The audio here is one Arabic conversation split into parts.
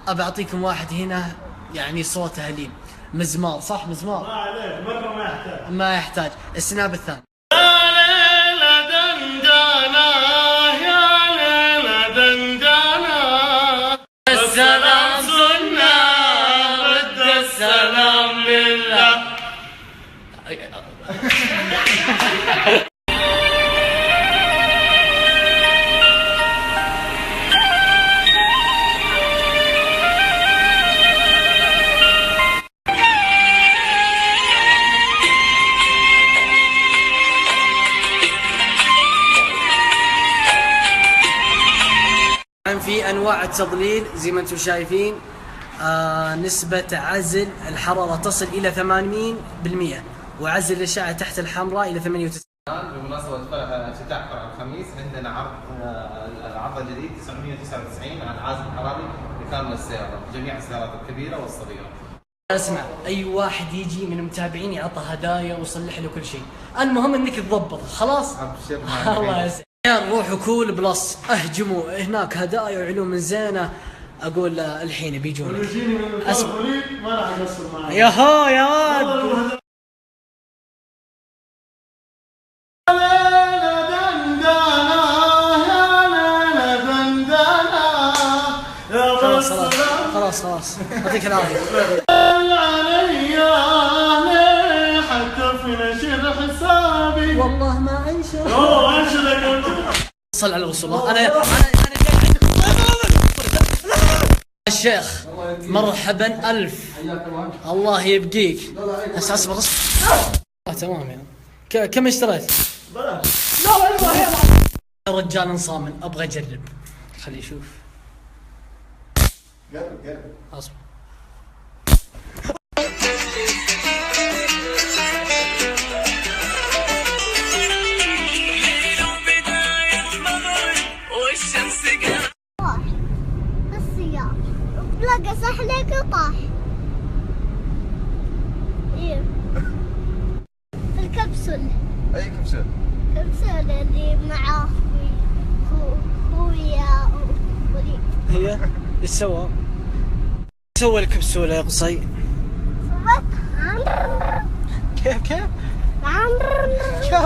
ابى اعطيكم واحد هنا يعني صوته هليل. مزمار، صح مزمار؟ ما عليك، مرة ما يحتاج. ما يحتاج. السناب الثاني. يا ليلة دندنة، يا ليلة دندنة، السلام سنة بد السلام لله. في انواع التضليل زي ما انتم شايفين. نسبة عزل الحرارة تصل الى 80%، وعزل الاشعة تحت الحمراء الى 98. بمناسبة افتتاح فرع الخميس عندنا عرض الجديد 999 على العازل الحراري لكامل السيارة، جميع السيارات الكبيرة والصغيرة. اسمع، اي واحد يجي من المتابعين يعطى هدايا ويصلح له كل شيء، المهم انك تضبط خلاص. ابشر. الله يسعدك. روحوا كول بلس، اهجموا هناك هدايا وعلوم زينه. اقول الحين بيجون. يجيني من المسؤولين ما راح اقصر معاه. يا هو يا واد. خلاص خلاص يعطيك العافيه. حتى في نشر حسابي والله ما عيشه. صل على رسول الله. انا جاي عندك الشيخ. مرحبا الف. الله يبقيك. اصبر تمام يعني. كم اشتريت؟ بلاش. لا رجال صامن، ابغى اجرب. خليه يشوف. قرب اصبر. لقى سحلك وطاح. ايه الكبسول. اي كبسول؟ كبسول اللي مع خويا وليد. هي ايش سوى؟ سوى الكبسولة يا قصي؟ كيف كيف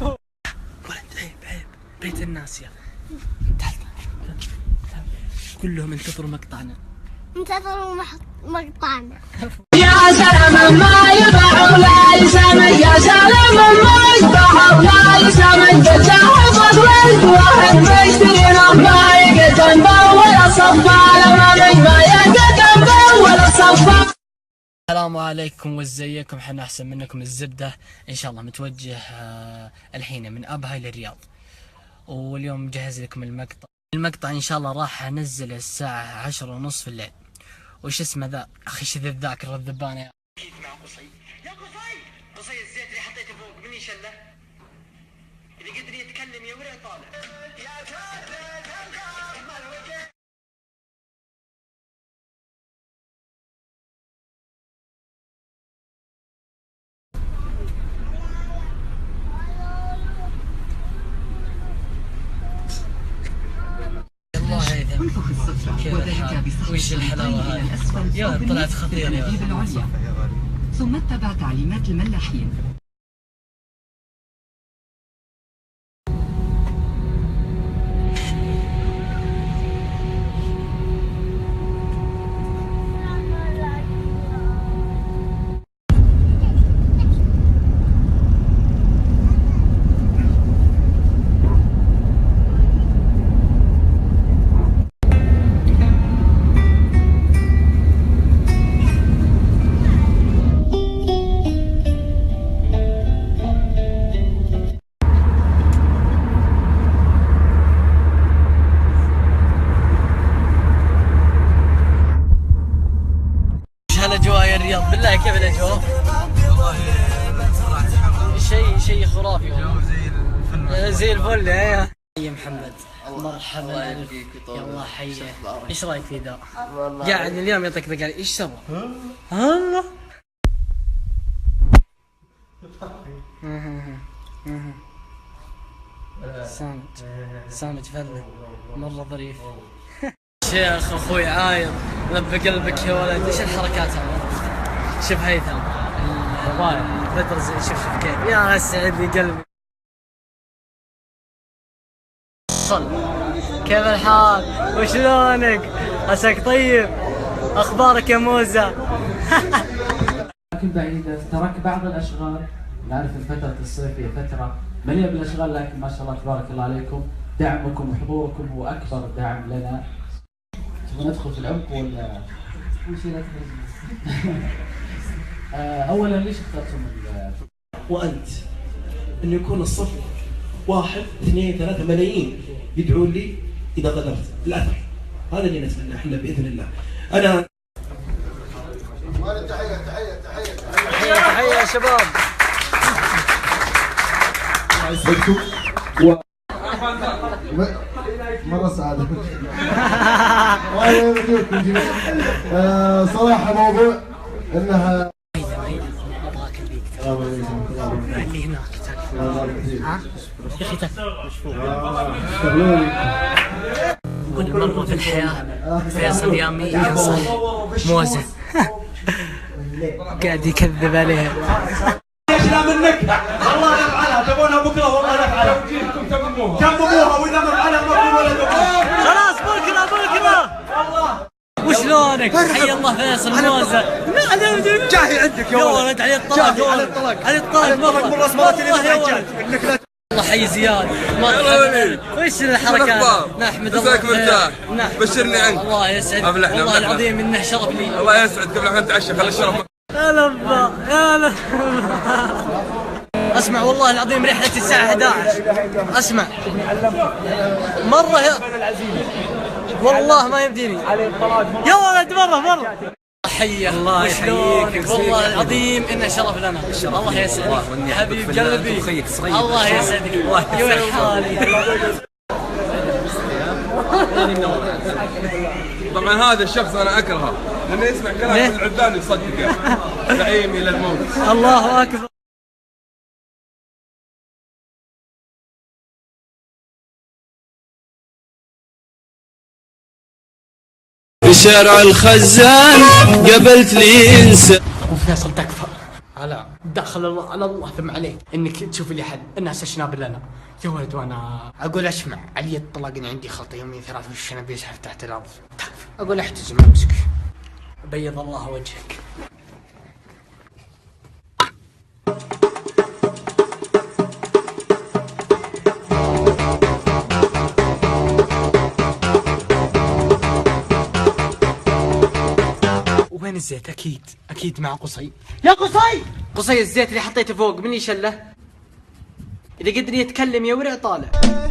ولد عيب بيت الناس يا تعال كلهم انتظروا مقطعنا. انتظروا مقطعنا. يا سلام ما يباع ولا يسمى، يا سلام ما يباع ولا يسمى، جزاه فضلك واحد مشترينا ما يقدم ولا صفا، لما ما يقدم ولا صفا. السلام عليكم وازيكم، احنا احسن منكم الزبدة ان شاء الله. متوجه الحين من ابها للرياض، واليوم مجهز لكم المقطع ان شاء الله راح انزل الساعة 10:30 في الليل. وش اسمه ذا؟ اخي شذ الذاكرة الذبانة يا مع قصي. يا قصي الزيت اللي حطيته فوق مني شله؟ اللي قدر يتكلم يا ورع طالع. الله يهديك. وش الحلاوة هذه؟ يا طلعت خطيرة يا ثم اتبع تعليمات الملاحين. الاجواء يا الرياض بالله، كيف الاجواء؟ شيء خرافي زي الفل يا محمد. مرحبا الله يبقيك ويطول. يا الله حيه. ايش رايك في ذا؟ قاعد اليوم يعطيك ذا، ايش سوى؟ الله صامت فله مره ظريف. شيخ اخوي عايض لب قلبك يا ولد. ايش الحركات هذه؟ شوف هيثم بدر شوف كيف يا اسعد لي قلبي. كيف الحال وشلونك؟ عساك طيب؟ اخبارك يا موزة؟ لكن بعيدة ترك بعض الاشغال. نعرف الفترة الصيفية فترة مليئة بالاشغال، لكن ما شاء الله تبارك الله عليكم دعمكم وحضوركم هو اكبر دعم لنا. تبغى ندخل في العمق ولا اولا ليش اخترتم وانت انه يكون الصف 1 2 3 ملايين يدعون لي اذا غدرت الاثر. هذا اللي نتمناه احنا باذن الله. انا تحية يا شباب. مرة سعادة. صراحة موضوع انها اللي هناك ها يا اخي كل مرة في الحياة فيصل يامي ينصح موزة قاعد يكذب عليها. احنا منك والله نفعلها. تبونها بكره والله نفعلها. كمموها واذا ما فعلها ما ولا خلاص بكره والله. وشلونك؟ حي الله فيصل موزة. جاهي عندك يا ولد علي الطلاق علي الطلاق والله يا ولد. الله حي زياد. وش الحركات؟ نحمد الله. بشرني عنك. الله يسعد والله العظيم انه شرف لي. الله يسعد. قبل ما نتعشى خلي الشرف. يا لبا يا لبا. اسمع والله العظيم رحلتي الساعة 11. اسمع مرة والله ما يمديني يا ولد مرة. حي الله يحييك والله العظيم انه شرف لنا. الله يسعدك يا حبيب قلبي. الله يسعدك يا حالي. طبعا هذا الشخص انا اكرهه لانه يسمع كلام العدان يصدقه. زعيم الى الموت. الله اكبر. في شارع الخزان قابلت لي انسان. ابو فيصل تكفى على دخل الله على الله ثم عليك انك تشوف لي حل. الناس اشناب لنا يا ولد. وانا اقول اسمع علي الطلاق اني عندي خلطه يومين 3 في الشنب يزحف تحت الارض. تكفى اقول احتزم امسك. بيض الله وجهك. وين الزيت؟ اكيد مع قصي. يا قصي الزيت اللي حطيته فوق مني شله. اذا قدر يتكلم يا ورع طالع.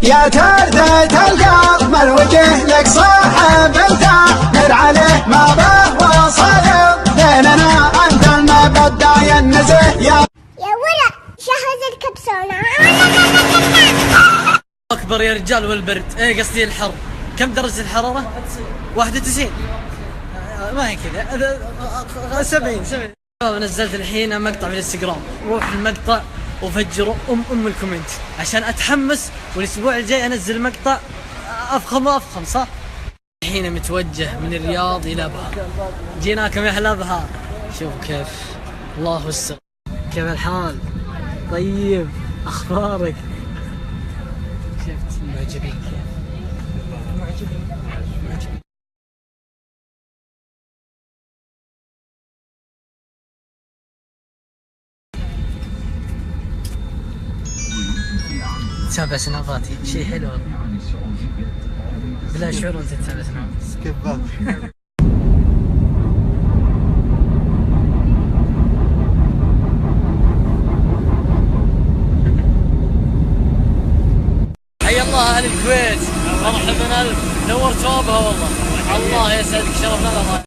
يا تردد القلب الوجه لك صاحب التامر عليه ما به وصل بيننا انت المبدا ينزه يا ورع شهد الكبسولة. اكبر يا رجال والبرد. قصدي الحر. كم درجة الحرارة؟ 91. ما هي كذا 70. نزلت الحين مقطع في الانستغرام. روح المقطع وفجروا الكومنت عشان اتحمس والاسبوع الجاي انزل مقطع افخم صح؟ الحين متوجه من الرياض الى بهار. جيناكم يا اهل بهار. شوف كيف الله يستر. كيف الحال؟ طيب اخبارك؟ شفت معجبين كيف؟ معجبين. تتابع سناباتي شيء حلو بلا شعور وانت تتابع سناباتي. كيف حي الله اهل الكويت. مرحبا الف. نورت بابها والله. الله يسعدك شرفنا.